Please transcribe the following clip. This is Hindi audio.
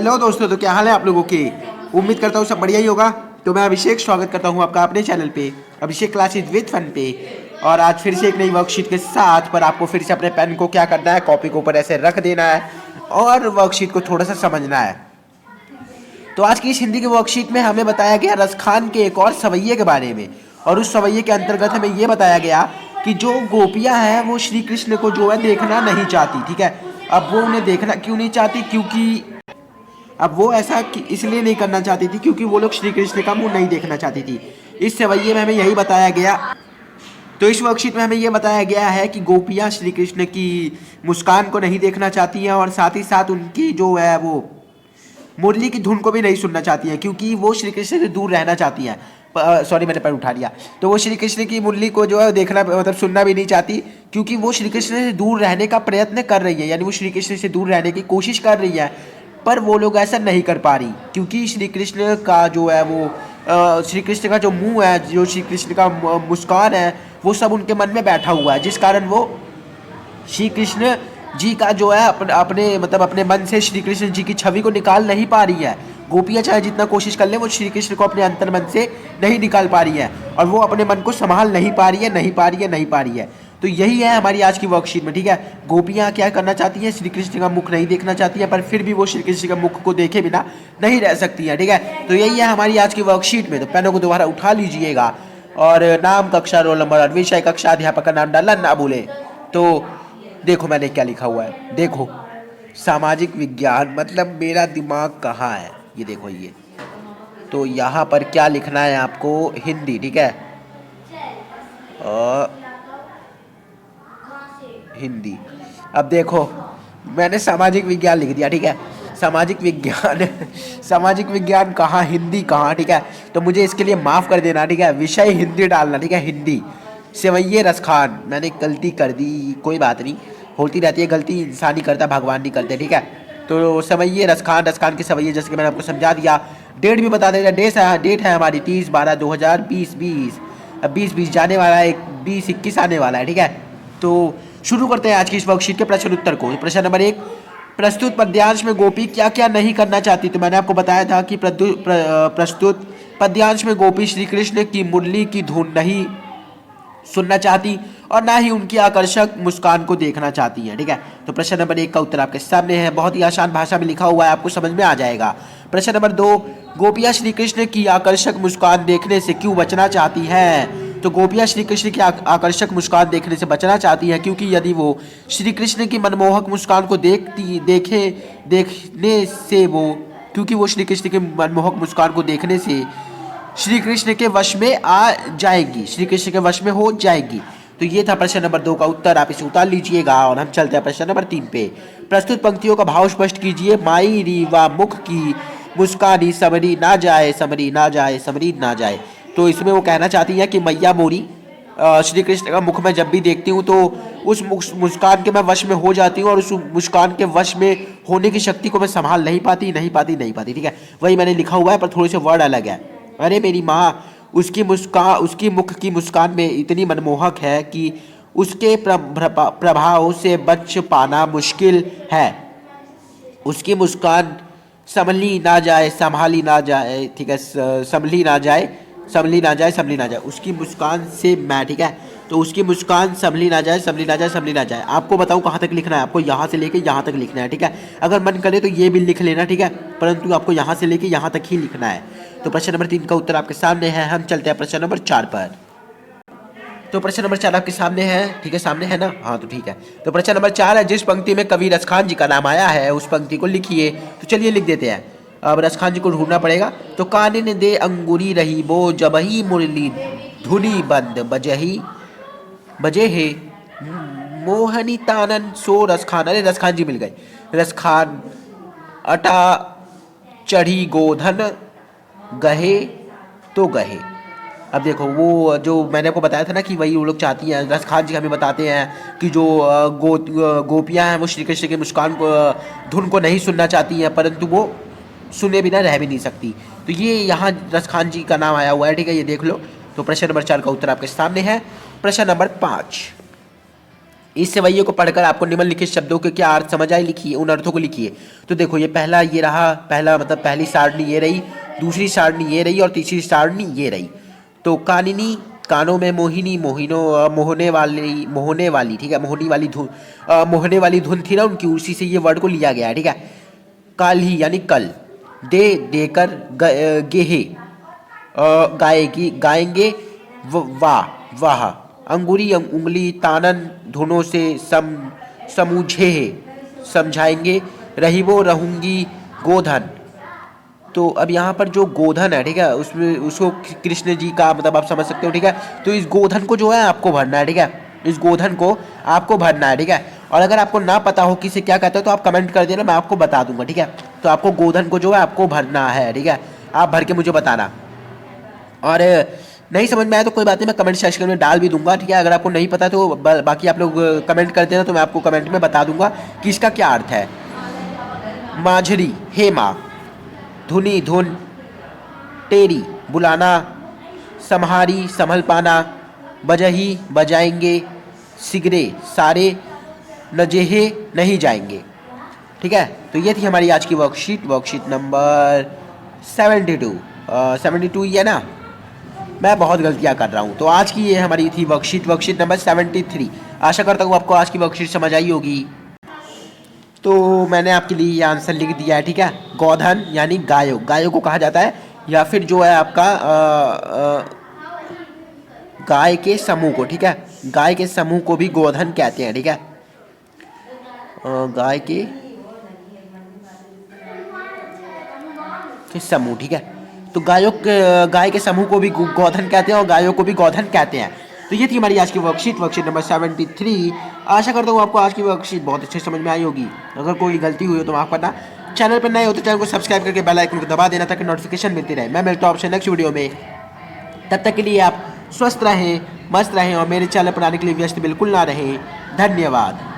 हेलो दोस्तों, तो क्या हाल है आप लोगों के। उम्मीद करता हूँ सब बढ़िया ही होगा। तो मैं अभिषेक स्वागत करता हूँ आपका अपने चैनल पे, अभिषेक क्लासेज विद फन पे। और आज फिर से एक नई वर्कशीट के साथ, पर आपको फिर से अपने पेन को क्या करना है, कॉपी के ऊपर ऐसे रख देना है और वर्कशीट को थोड़ा सा समझना है। तो आज की इस हिंदी की वर्कशीट में हमें बताया गया रसखान के एक और सवैये के बारे में। और उस सवैये के अंतर्गत हमें ये बताया गया कि जो गोपियाँ हैं वो श्री कृष्ण को जो है देखना नहीं चाहती। ठीक है, अब वो उन्हें देखना क्यों नहीं चाहती, क्योंकि अब वो ऐसा इसलिए नहीं करना चाहती थी क्योंकि वो लोग श्री कृष्ण का मुंह नहीं देखना चाहती थी। इस सवैये में हमें यही बताया गया। तो इस वर्कशीट में हमें यह बताया गया है कि गोपियाँ श्री कृष्ण की मुस्कान को नहीं देखना चाहती हैं और साथ ही साथ उनकी जो है वो मुरली की धुन को भी नहीं सुनना चाहती हैं, क्योंकि वो श्री कृष्ण से दूर रहना चाहती हैं। सॉरी, मैंने पैर उठा लिया। तो वो श्री कृष्ण की मुरली को जो है देखना मतलब सुनना भी नहीं चाहती, क्योंकि वो श्री कृष्ण से दूर रहने का प्रयत्न कर रही है, यानी वो श्री कृष्ण से दूर रहने की कोशिश कर रही है, पर वो लोग ऐसा नहीं कर पा रही, क्योंकि श्री कृष्ण का जो है वो श्री कृष्ण का जो मुंह है, जो श्री कृष्ण का मुस्कान है, वो सब उनके मन में बैठा हुआ है, जिस कारण वो श्री कृष्ण जी का जो है अपने मन से श्री कृष्ण जी की छवि को निकाल नहीं पा रही है। गोपियाँ चाहे जितना कोशिश कर ले, वो श्री कृष्ण को अपने अंतर मन से नहीं निकाल पा रही है और वो अपने मन को संभाल नहीं पा रही है। तो यही है हमारी आज की वर्कशीट में। ठीक है, गोपियाँ क्या करना चाहती हैं, श्री कृष्ण का मुख नहीं देखना चाहती हैं, पर फिर भी वो श्री कृष्ण के मुख को देखे बिना नहीं रह सकती हैं। ठीक है, तो यही है हमारी आज की वर्कशीट में। तो पेनों को दोबारा उठा लीजिएगा और नाम, कक्षा, रोल नंबर और विषय, कक्षा, अध्यापक का नाम डालना ना भूले। तो देखो मैंने क्या लिखा हुआ है, देखो सामाजिक विज्ञान, मतलब मेरा दिमाग कहाँ है, ये देखो ये। तो यहाँ पर क्या लिखना है आपको, हिंदी। ठीक है, हिंदी। अब देखो मैंने सामाजिक विज्ञान लिख दिया। ठीक है, सामाजिक विज्ञान सामाजिक विज्ञान कहाँ, हिंदी कहाँ। ठीक है, तो मुझे इसके लिए माफ़ कर देना। ठीक है, विषय हिंदी डालना। ठीक है, हिंदी। सवैये रसखान, मैंने गलती कर दी, कोई बात नहीं, होती रहती है गलती, इंसान ही करता, भगवान नहीं करते। ठीक है, तो सवैये रसखान, रसखान के सवैये जैसे कि मैंने आपको समझा दिया। डेट भी बता देगा, डेट है हमारी 30/12/2020। 20 जाने वाला है, 20-21 आने वाला है। ठीक है, तो शुरू करते हैं आज की इस वर्कशीट के प्रश्न उत्तर को। प्रश्न नंबर 1, प्रस्तुत पद्यांश में गोपी क्या क्या नहीं करना चाहती। तो मैंने आपको बताया था कि प्रस्तुत पद्यांश में गोपी श्री कृष्ण की मुरली की धुन नहीं सुनना चाहती और ना ही उनकी आकर्षक मुस्कान को देखना चाहती हैं। ठीक है, तो प्रश्न नंबर 1 का उत्तर आपके सामने है, बहुत ही आसान भाषा में लिखा हुआ है, आपको समझ में आ जाएगा। प्रश्न नंबर 2, गोपियाँ श्री कृष्ण की आकर्षक मुस्कान देखने से क्यों बचना चाहती हैं। तो गोपियाँ श्री कृष्ण की आकर्षक मुस्कान देखने से बचना चाहती हैं, क्योंकि यदि वो श्री कृष्ण की मनमोहक मुस्कान को क्योंकि वो श्री कृष्ण की मनमोहक मुस्कान को देखने से श्री कृष्ण के वश में आ जाएगी, श्री कृष्ण के वश में हो जाएगी। तो ये था प्रश्न नंबर 2 का उत्तर, आप इसे उतार लीजिएगा और हम चलते हैं प्रश्न नंबर 3 पे। प्रस्तुत पंक्तियों का भाव स्पष्ट कीजिए। माई रीवा मुख की मुस्कानी समरी ना जाए, समरी ना जाए, समरी ना जाए। तो इसमें वो कहना चाहती है कि मैया मोरी श्री कृष्ण का मुख में जब भी देखती हूँ तो उस मुस्कान के मैं वश में हो जाती हूँ और उस मुस्कान के वश में होने की शक्ति को मैं संभाल नहीं पाती। ठीक है, वही मैंने लिखा हुआ है, पर थोड़े से वर्ड अलग है। अरे मेरी माँ, उसकी मुख की मुस्कान में इतनी मनमोहक है कि उसके प्रभाव से बच पाना मुश्किल है। उसकी मुस्कान संभली ना जाए, संभली ना जाए, उसकी मुस्कान से मैं। ठीक है, तो उसकी मुस्कान संभली ना जाए। आपको बताऊं कहाँ तक लिखना है, आपको यहाँ से लेके यहाँ तक लिखना है। ठीक है, अगर मन करे तो ये भी लिख लेना। ठीक है, परंतु आपको यहाँ से लेके यहाँ तक ही लिखना है। तो प्रश्न नंबर 3 का उत्तर आपके सामने है। हम चलते हैं प्रश्न नंबर 4 पर। तो प्रश्न नंबर 4 आपके सामने है। ठीक है, सामने है ना, हाँ तो ठीक है। तो प्रश्न नंबर 4 है, जिस पंक्ति में कवि रसखान जी का नाम आया है उस पंक्ति को लिखिए। तो चलिए लिख देते हैं। अब रसखान जी को ढूंढना पड़ेगा। तो कानिन दे अंगूरी रही बो, जबही मुरली धुनी बंद बजे हे मोहनी तानन सो रसखान। अरे रसखान जी मिल गए। रसखान अटा चढ़ी गोधन गहे तो गहे। अब देखो वो जो मैंने आपको बताया था ना कि वही वो लोग चाहती हैं। रसखान जी हमें बताते हैं कि जो गोपियाँ हैं वो श्री कृष्ण के मुस्कान को धुन को नहीं सुनना चाहती हैं, परंतु वो सुने बिना रह भी नहीं सकती। तो ये यहाँ रसखान जी का नाम आया हुआ है। ठीक है, ये देख लो। तो प्रश्न नंबर 4 का उत्तर आपके सामने है। प्रश्न नंबर 5, इस सवैये को पढ़कर आपको निम्नलिखित शब्दों के क्या अर्थ समझ आए लिखिए, उन अर्थों को लिखिए। तो देखो ये पहला ये रहा, पहला मतलब पहली सारणी ये रही, दूसरी सारणी ये रही और तीसरी सारणी ये रही। तो कानिनी, कानों में मोहिनी, मोहिनो मोहने वाली, ठीक है, मोहने वाली धुन थी ना उनकी, उसी से ये वर्ड को लिया गया है, ठीक है। काल ही यानी कल, देकर गेहे, गाएगी गाएंगे, वाह, अंगुरी उंगली, तानन धुनों से समूझे समझाएंगे, रहीबो रहूंगी, गोधन। तो अब यहाँ पर जो गोधन है, ठीक है, उसमें उसको कृष्ण जी का मतलब आप समझ सकते हो, ठीक है। तो इस गोधन को जो है आपको भरना है, ठीक है, इस गोधन को आपको भरना है, ठीक है। और अगर आपको ना पता हो कि इसे क्या कहते हैं तो आप कमेंट कर देना, मैं आपको बता दूंगा, ठीक है। तो आपको गोधन को जो है आपको भरना है, ठीक है, आप भर के मुझे बताना। और नहीं समझ में आया तो कोई बात नहीं, मैं कमेंट सेक्शन में डाल भी दूंगा, ठीक है। अगर आपको नहीं पता तो बाकी आप लोग कमेंट कर देना, तो मैं आपको कमेंट में बता दूंगा कि इसका क्या अर्थ है। माझरी, हेमा, धुनी धुन, टेरी बुलाना, सम्हारी संभल पाना, बजही बजाएंगे, सिगरे सारे, नजेहे नहीं जाएंगे, ठीक है। तो ये थी हमारी आज की वर्कशीट नंबर 72 ये ना, मैं बहुत गलतियां कर रहा हूँ। तो आज की ये हमारी थी वर्कशीट नंबर 73। आशा करता हूँ आपको आज की वर्कशीट समझ आई होगी। तो मैंने आपके लिए ये आंसर लिख दिया है, ठीक है। गोधन यानी गायों को कहा जाता है, या फिर जो है आपका गाय के समूह को, ठीक है, गाय के समूह को भी गोधन कहते हैं, ठीक है। गाय के समूह, ठीक है। तो गाय के समूह को भी गोधन कहते हैं और गायों को भी गोधन कहते हैं। तो ये थी हमारी आज की वर्कशीट नंबर 73। आशा करता हूँ आपको आज की वर्कशीट बहुत अच्छे समझ में आई होगी। अगर कोई गलती हुई हो तो माफ करना। चैनल पर नए हो तो चैनल को सब्सक्राइब करके बेल आइकन को दबा देना ताकि नोटिफिकेशन मिलती रहे। मैं मिलता हूँ आपसे नेक्स्ट वीडियो में। तब तक के लिए आप स्वस्थ रहें, मस्त रहें और मेरे चैनल पर आने के लिए व्यस्त बिल्कुल ना रहें। धन्यवाद।